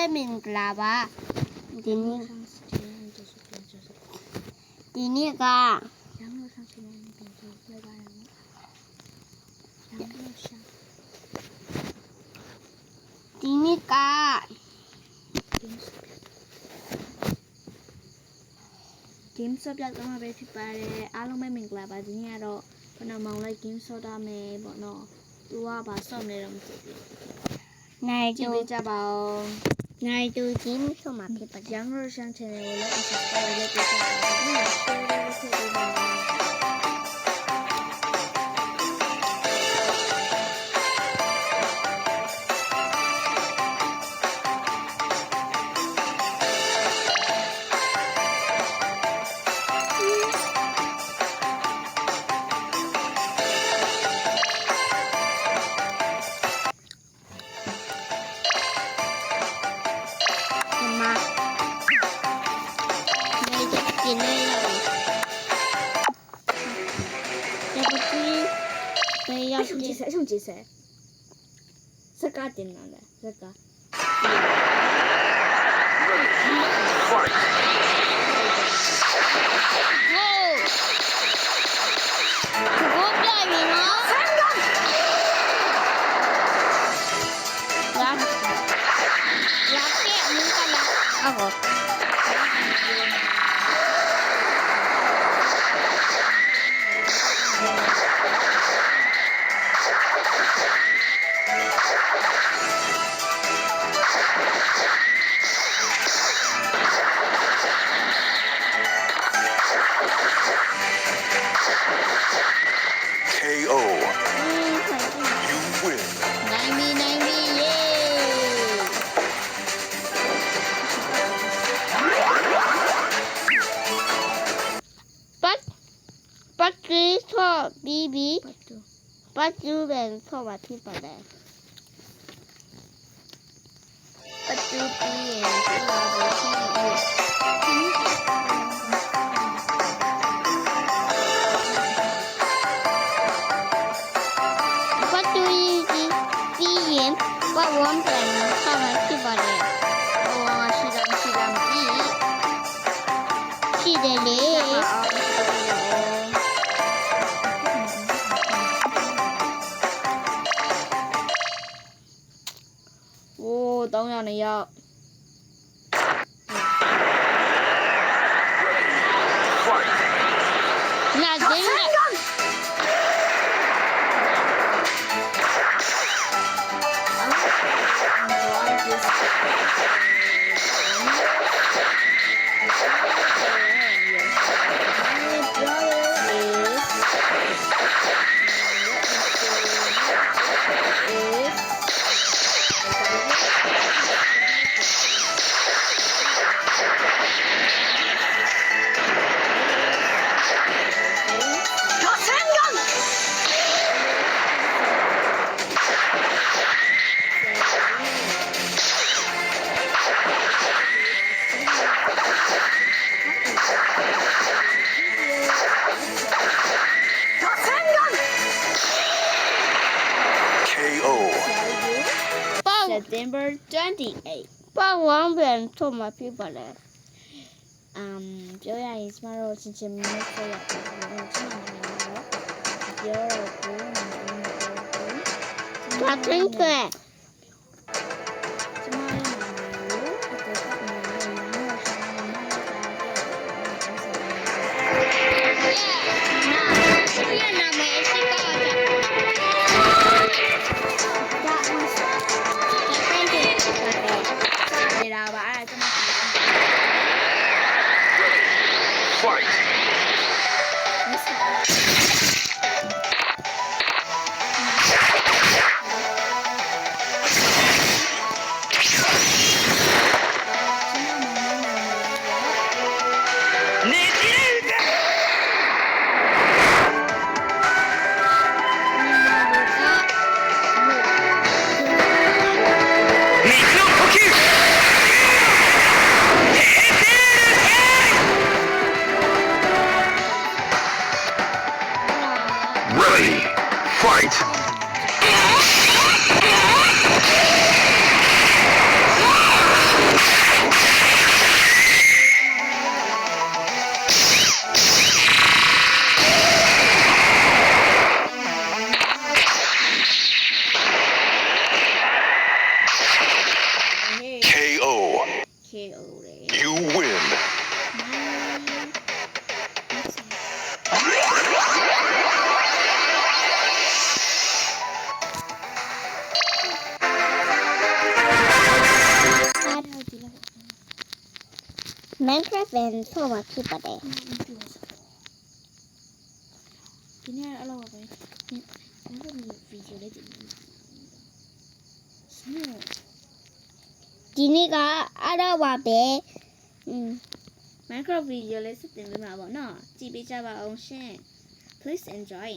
ပဲမင်္ဂလာပါဒီနေ့ကဒီနေ့ကgame ဆော့ပြတော့မှာပဲဖြစ်ပါတယ်အားလုံးပဲမင်္ဂလာပါဒီနေ့ကတော့ခဏမောင်လိုက် game ဆော့တာမယ်ပေါ့နော်သူကဘာဆော့နေတော့မသိဘူးနိုင်ကြည့်ကြပါဦးနိုင်တူ game ဆော့မှာဖြစ်ပါတယ် Young Russian Channel ကိုလည်း subscribe လုပ်ကြပါဦးဒီမှာ share လုပ်ခဲ့ပြီးတော့กินได้เลย这不是对要是送几岁这个点难的这个KO. You win. 90 yay. But this for BB. But you then for what people there. But you be What one plan? How much you bought it? Oh, she done eat. She did it. Oh, don't know yet. Nothing. September 28. 帮我们做嘛people 嘞。表演一下咯，亲戚们可以来，我今晚来了，他真可爱。Minecraft ပဲဆော့မှာဖြစ်ပါတယ် ဒီနေ့အဲ့လိုပဲဒီလိုမျိုးဗီဒီယိုလေးတင်နေစနိုး ဒီနေ့ကအဲ့တော့ပါပဲ Minecraft ဗီဒီယိုလေးစတင်ပေးမှာပေါ့နော်ကြည့်ပေးကြပါအောင်ရှင် Please enjoy